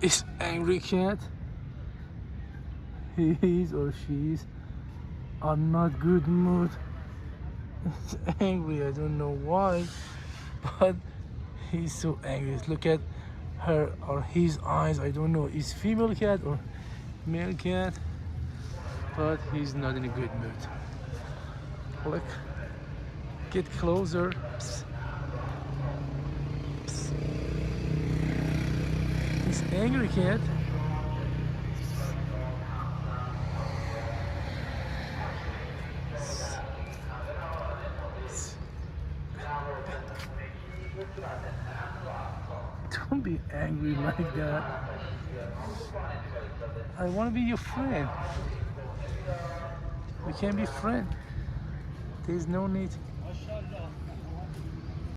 Is angry cat. He is or she is on not good mood. He's angry. I don't know why, but he's so angry. Look at her or his eyes. I don't know. Is female cat or male cat? But he's not in a good mood. Look, get closer. Psst. Psst. He's angry cat. Don't be angry like that. I want to be your friend. We can be friends. There's no need